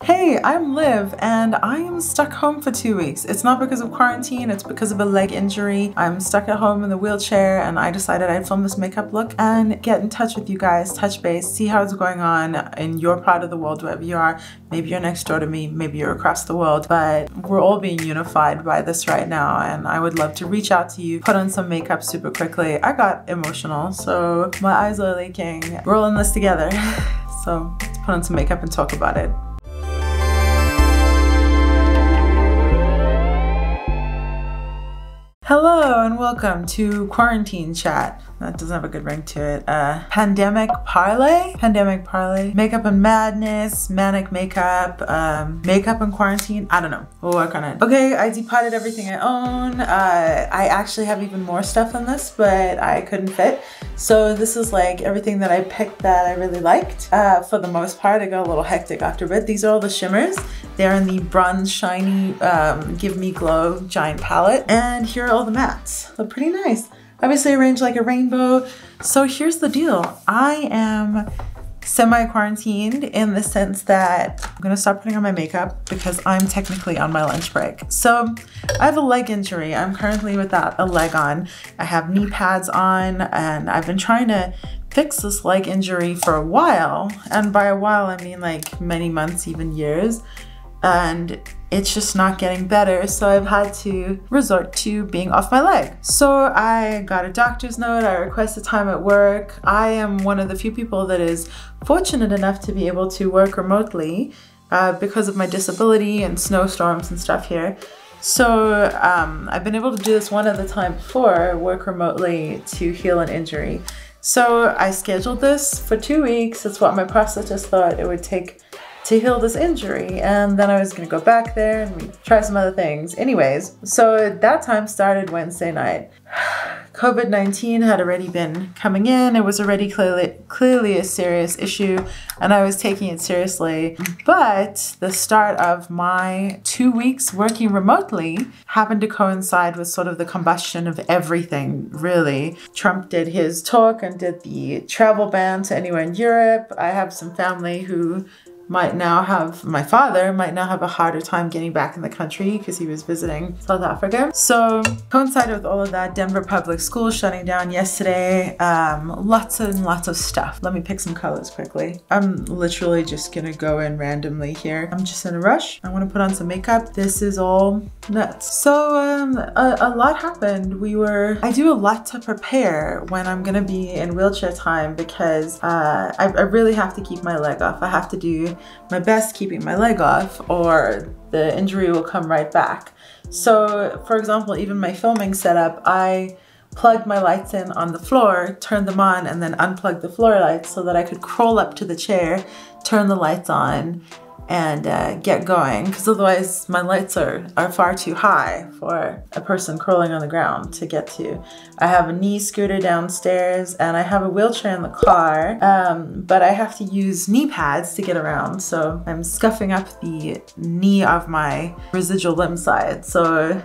Hey, I'm Liv and I am stuck home for 2 weeks. It's not because of quarantine, it's because of a leg injury. I'm stuck at home in the wheelchair and I decided I'd film this makeup look and get in touch with you guys, touch base, see how it's going on in your part of the world, wherever you are. Maybe you're next door to me, maybe you're across the world, but we're all being unified by this right now and I would love to reach out to you, put on some makeup super quickly. I got emotional, so my eyes are leaking. We're all in this together. So let's put on some makeup and talk about it. Hello and welcome to Quarantine Chat. That doesn't have a good ring to it. Pandemic Parley? Pandemic Parley. Makeup and madness, manic makeup, makeup and quarantine. I don't know. We'll work on it. Okay, I depotted everything I own. I actually have even more stuff than this, but I couldn't fit. So this is like everything that I picked that I really liked. For the most part, it got a little hectic after a bit. These are all the shimmers. They're in the bronze shiny Give Me Glow giant palette. And here are all the mattes. They're pretty nice. Obviously arranged like a rainbow. So here's the deal. I am semi-quarantined in the sense that I'm gonna start putting on my makeup because I'm technically on my lunch break. So I have a leg injury. I'm currently without a leg on. I have knee pads on and I've been trying to fix this leg injury for a while. And by a while, I mean like many months, even years. And it's just not getting better, so I've had to resort to being off my leg. So I got a doctor's note, I requested time at work. I am one of the few people that is fortunate enough to be able to work remotely because of my disability and snowstorms and stuff here. So I've been able to do this one other time before, work remotely to heal an injury. So I scheduled this for 2 weeks. That's what my prosthetist thought it would take to heal this injury, and then I was gonna go back there and we try some other things. Anyways, so that time started Wednesday night. COVID-19 had already been coming in. It was already clearly a serious issue and I was taking it seriously. But the start of my 2 weeks working remotely happened to coincide with sort of the combustion of everything, really. Trump did his talk and did the travel ban to anywhere in Europe. I have some family who might now have, my father might now have a harder time getting back in the country because he was visiting South Africa. So coincided with all of that, Denver public schools shutting down yesterday, lots and lots of stuff. Let me pick some colors quickly. I'm literally just gonna go in randomly here. I'm just in a rush. I wanna put on some makeup. This is all nuts. So a lot happened. I do a lot to prepare when I'm gonna be in wheelchair time because I really have to keep my leg off. I have to do my best keeping my leg off or the injury will come right back. So for example, even my filming setup, I plugged my lights in on the floor, turned them on, and then unplugged the floor lights so that I could crawl up to the chair, turn the lights on, and get going, because otherwise my lights are far too high for a person crawling on the ground to get to. I have a knee scooter downstairs and I have a wheelchair in the car, but I have to use knee pads to get around, so I'm scuffing up the knee of my residual limb side, so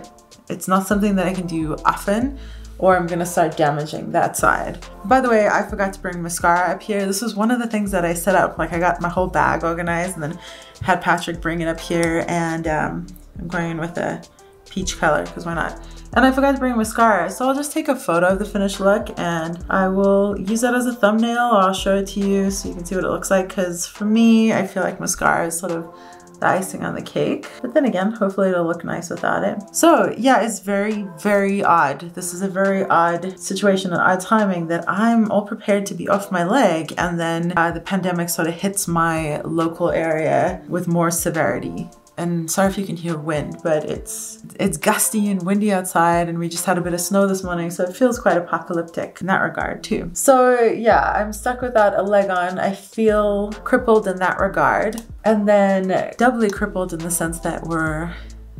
it's not something that I can do often, or I'm gonna start damaging that side. By the way, I forgot to bring mascara up here. This was one of the things that I set up. Like I got my whole bag organized and then had Patrick bring it up here, and I'm going in with a peach color, because why not? And I forgot to bring mascara, so I'll just take a photo of the finished look and I will use that as a thumbnail, or I'll show it to you so you can see what it looks like, because for me, I feel like mascara is sort of the icing on the cake. But then again, hopefully it'll look nice without it. So yeah, it's very, very odd. This is a very odd situation and odd timing that I'm all prepared to be off my leg, and then the pandemic sort of hits my local area with more severity. And sorry if you can hear wind, but it's gusty and windy outside, and we just had a bit of snow this morning, so it feels quite apocalyptic in that regard too. So yeah, I'm stuck without a leg on. I feel crippled in that regard, and then doubly crippled in the sense that we're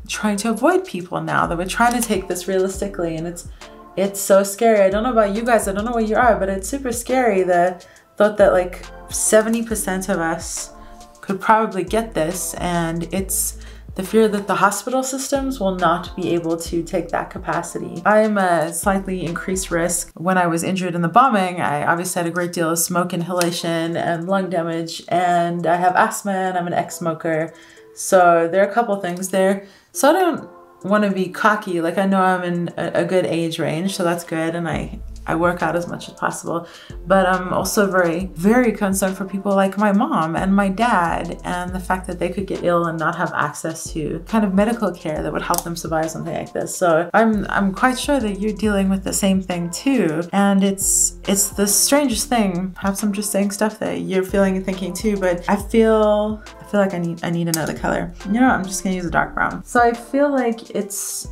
trying to avoid people now, that we're trying to take this realistically, and it's so scary. I don't know about you guys, I don't know where you are, but it's super scary, the thought that like 70% of us could probably get this, and it's the fear that the hospital systems will not be able to take that capacity. I'm a slightly increased risk. When I was injured in the bombing, I obviously had a great deal of smoke inhalation and lung damage, and I have asthma and I'm an ex-smoker. So there are a couple things there. So I don't want to be cocky. Like, I know I'm in a good age range, so that's good, and I work out as much as possible, but I'm also very, very concerned for people like my mom and my dad, and the fact that they could get ill and not have access to kind of medical care that would help them survive something like this. So I'm quite sure that you're dealing with the same thing too, and it's the strangest thing. Perhaps I'm just saying stuff that you're feeling and thinking too, but I feel like I need another color. You know what? I'm just gonna use a dark brown. So I feel like it's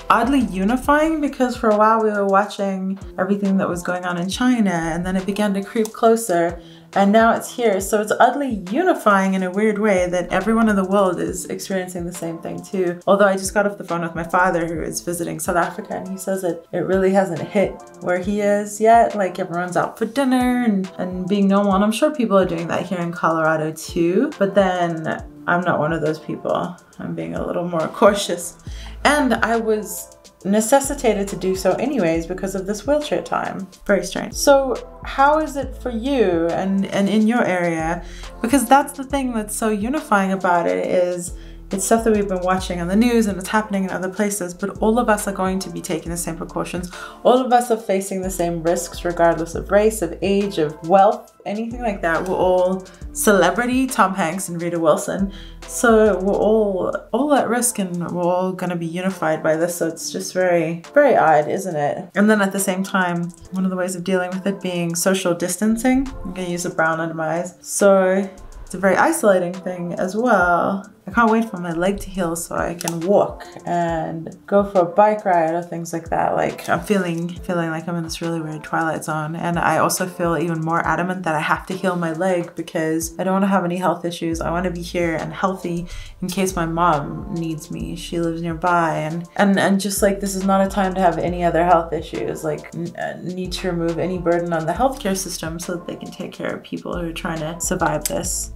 oddly unifying, because for a while we were watching everything that was going on in China, and then it began to creep closer, and now it's here. So it's oddly unifying in a weird way that everyone in the world is experiencing the same thing too. Although I just got off the phone with my father, who is visiting South Africa, and he says it really hasn't hit where he is yet. Like, everyone's out for dinner and being normal, and I'm sure people are doing that here in Colorado too, but then I'm not one of those people. I'm being a little more cautious. And I was necessitated to do so anyways because of this wheelchair time. Very strange. So how is it for you and in your area? Because that's the thing that's so unifying about it, is it's stuff that we've been watching on the news and it's happening in other places, but all of us are going to be taking the same precautions. All of us are facing the same risks, regardless of race, of age, of wealth, anything like that. We're all celebrity, Tom Hanks and Rita Wilson. So we're all at risk, and we're all gonna be unified by this. So it's just very, very odd, isn't it? And then at the same time, one of the ways of dealing with it being social distancing. I'm gonna use a brown under my eyes. So it's a very isolating thing as well. I can't wait for my leg to heal so I can walk and go for a bike ride or things like that. Like, I'm feeling like I'm in this really weird twilight zone. And I also feel even more adamant that I have to heal my leg because I don't want to have any health issues. I want to be here and healthy in case my mom needs me. She lives nearby, and just like, this is not a time to have any other health issues. Like, need to remove any burden on the healthcare system so that they can take care of people who are trying to survive this.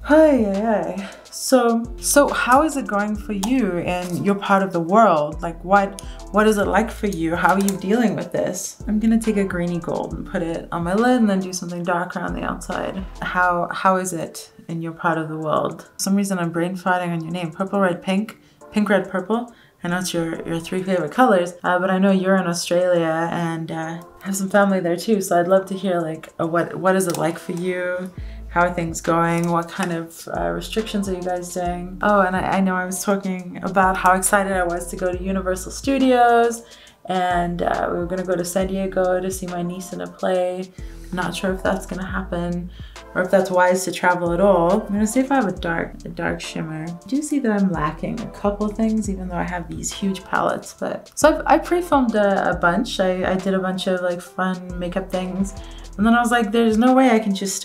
So how is it going for you in your part of the world? Like, what is it like for you? How are you dealing with this? I'm gonna take a greeny gold and put it on my lid and then do something darker on the outside. How is it in your part of the world? For some reason I'm brain farting on your name. Purple, red, pink, pink, red, purple. I know it's your three favorite colors, but I know you're in Australia and have some family there too. So I'd love to hear, like, what is it like for you? How are things going? What kind of restrictions are you guys doing? Oh, and I know I was talking about how excited I was to go to Universal Studios, and we were gonna go to San Diego to see my niece in a play. Not sure if that's gonna happen or if that's wise to travel at all. I'm gonna see if I have a dark shimmer. I do see that I'm lacking a couple things, even though I have these huge palettes. But so I pre-filmed a bunch. I did a bunch of like fun makeup things. And then I was like, there's no way I can just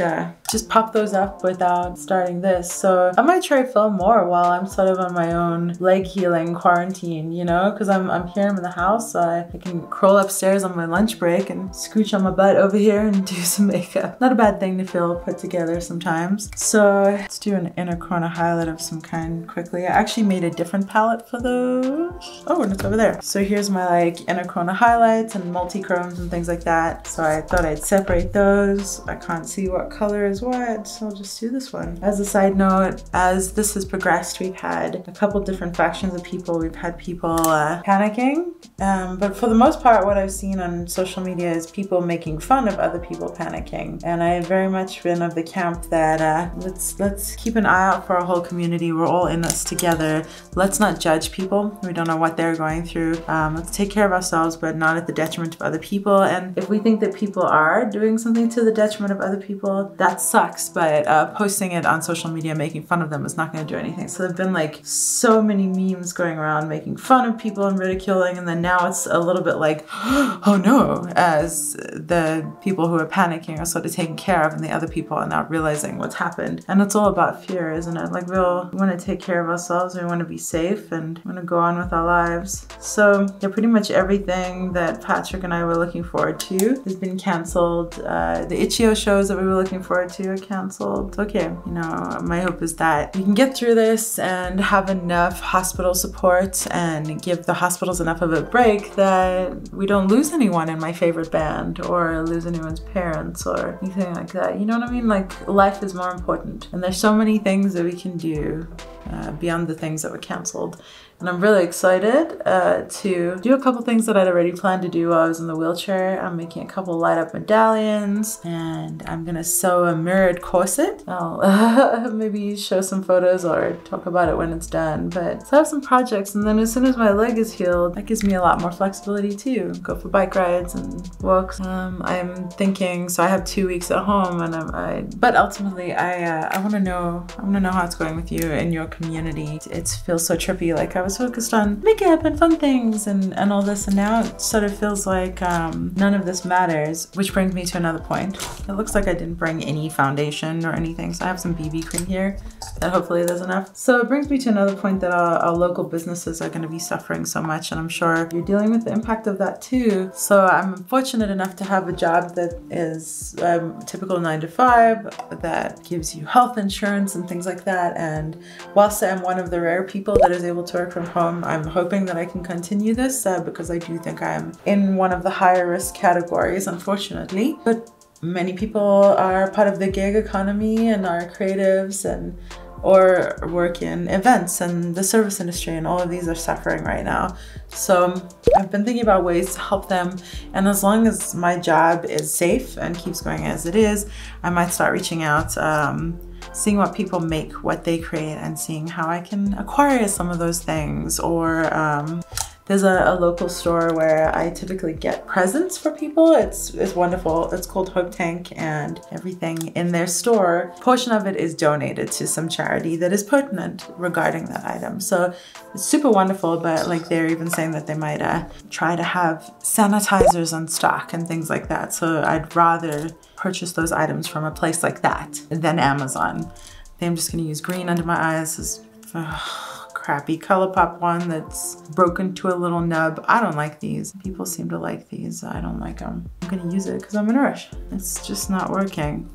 pop those up without starting this. So I might try to film more while I'm sort of on my own leg healing quarantine, you know, because I'm here in the house. So I can crawl upstairs on my lunch break and scooch on my butt over here and do some makeup. Not a bad thing to feel put together sometimes. So let's do an inner corner highlight of some kind quickly. I actually made a different palette for those. Oh, and it's over there. So here's my like inner corner highlights and multi-chromes and things like that. So I thought I'd separate those. I can't see what color is what, so I'll just do this one. As a side note, as this has progressed, we've had a couple different factions of people. We've had people panicking, but for the most part, what I've seen on social media is people making fun of other people panicking. And I have very much been of the camp that let's keep an eye out for our whole community. We're all in this together. Let's not judge people. We don't know what they're going through. Let's take care of ourselves, but not at the detriment of other people. And if we think that people are doing something to the detriment of other people, that sucks, but posting it on social media making fun of them is not going to do anything. So there've been like so many memes going around making fun of people and ridiculing, and then now it's a little bit like, oh no, as the people who are panicking are sort of taken care of and the other people are not realizing what's happened. And it's all about fear, isn't it? Like, we want to take care of ourselves, we want to be safe, and we want to go on with our lives. So yeah, pretty much everything that Patrick and I were looking forward to has been canceled. The Itch.io shows that we were looking forward too are canceled. Okay, you know, my hope is that we can get through this and have enough hospital support and give the hospitals enough of a break that we don't lose anyone in my favorite band or lose anyone's parents or anything like that. You know what I mean? Like, life is more important. And there's so many things that we can do beyond the things that were canceled. And I'm really excited to do a couple things that I'd already planned to do while I was in the wheelchair. I'm making a couple light up medallions, and I'm gonna sew a mirrored corset. I'll maybe show some photos or talk about it when it's done. But so I have some projects, and then as soon as my leg is healed, that gives me a lot more flexibility too. Go for bike rides and walks. I'm thinking, so I have 2 weeks at home, and but ultimately I wanna know how it's going with you and your community. It feels so trippy. Like, I was focused on makeup and fun things and all this, and now it sort of feels like none of this matters, which brings me to another point. It looks like I didn't bring any foundation or anything, so I have some BB cream here that hopefully there's enough. So it brings me to another point that our local businesses are going to be suffering so much, and I'm sure you're dealing with the impact of that too. So I'm fortunate enough to have a job that is typical 9 to 5 that gives you health insurance and things like that, and whilst I'm one of the rare people that is able to work from home, I'm hoping that I can continue this because I do think I'm in one of the higher risk categories, unfortunately. But many people are part of the gig economy and are creatives or work in events and the service industry, and all of these are suffering right now. So I've been thinking about ways to help them, and as long as my job is safe and keeps going as it is, I might start reaching out, seeing what people make, what they create, and seeing how I can acquire some of those things. Or there's a local store where I typically get presents for people. It's wonderful. It's called Hope Tank, and everything in their store, a portion of it is donated to some charity that is pertinent regarding that item. So it's super wonderful, but like, they're even saying that they might try to have sanitizers on stock and things like that. So I'd rather purchase those items from a place like that than Amazon. I think I'm just gonna use green under my eyes. This crappy ColourPop one that's broken to a little nub. I don't like these. People seem to like these. I don't like them. I'm gonna use it because I'm in a rush. It's just not working.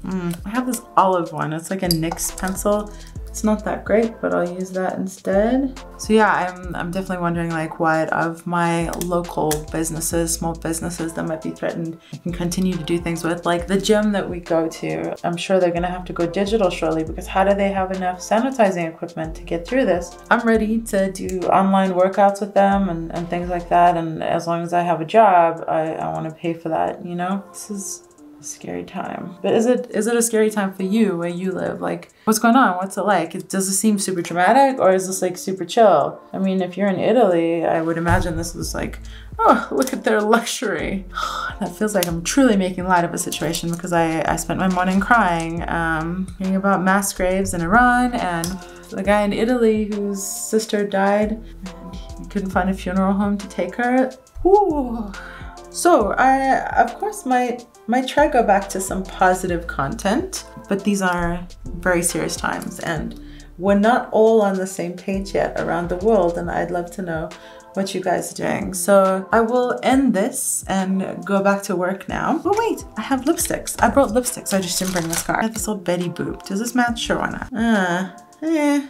I have this olive one. It's like a NYX pencil. It's not that great, but I'll use that instead. So yeah, I'm definitely wondering, like, what of my local businesses, small businesses that might be threatened, I can continue to do things with. Like the gym that we go to, I'm sure they're gonna have to go digital shortly, because how do they have enough sanitizing equipment to get through this? I'm ready to do online workouts with them and things like that. And as long as I have a job, I wanna pay for that, you know? This is scary time. But is it a scary time for you where you live? Like, what's going on? What's it like? Does it seem super dramatic, or is this like super chill? I mean, if you're in Italy, I would imagine this is like, oh, look at their luxury. That feels like I'm truly making light of a situation, because I spent my morning crying, hearing about mass graves in Iran and the guy in Italy whose sister died and he couldn't find a funeral home to take her. Ooh. So I, of course, might try to go back to some positive content, but these are very serious times, and we're not all on the same page yet around the world, and I'd love to know what you guys are doing. So I will end this and go back to work now. Oh wait, I have lipsticks. I brought lipsticks, I just didn't bring mascara. I have this little Betty Boop. Does this match? Sure, why not?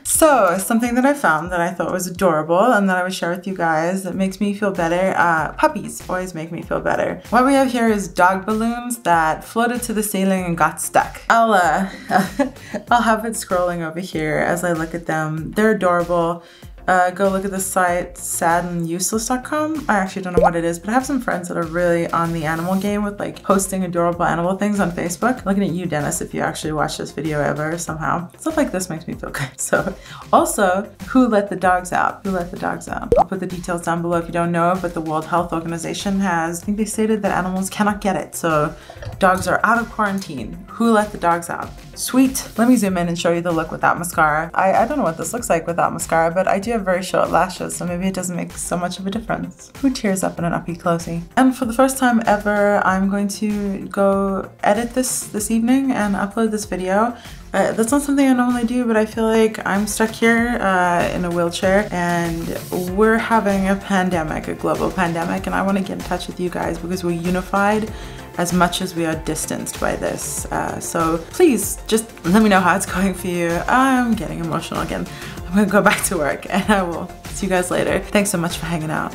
So something that I found that I thought was adorable and that I would share with you guys that makes me feel better. Puppies always make me feel better. What we have here is dog balloons that floated to the ceiling and got stuck. I'll have it scrolling over here as I look at them. They're adorable. Go look at the site sadanduseless.com. I actually don't know what it is, but I have some friends that are really on the animal game with like posting adorable animal things on Facebook. Looking at you, Dennis, if you actually watch this video ever somehow. Stuff like this makes me feel good. So also, who let the dogs out? Who let the dogs out? I'll put the details down below if you don't know, but the World Health Organization has, I think they stated that animals cannot get it. So dogs are out of quarantine. Who let the dogs out? Sweet. Let me zoom in and show you the look without mascara. I don't know what this looks like without mascara, but I do have very short lashes, so maybe it doesn't make so much of a difference. Who tears up in an uppy closey? And for the first time ever, I'm going to go edit this evening and upload this video. That's not something I normally do, but I feel like I'm stuck here in a wheelchair, and we're having a pandemic, a global pandemic, and I want to get in touch with you guys because we're unified as much as we are distanced by this. So please just let me know how it's going for you. I'm getting emotional again. I'm gonna go back to work and I will see you guys later. Thanks so much for hanging out.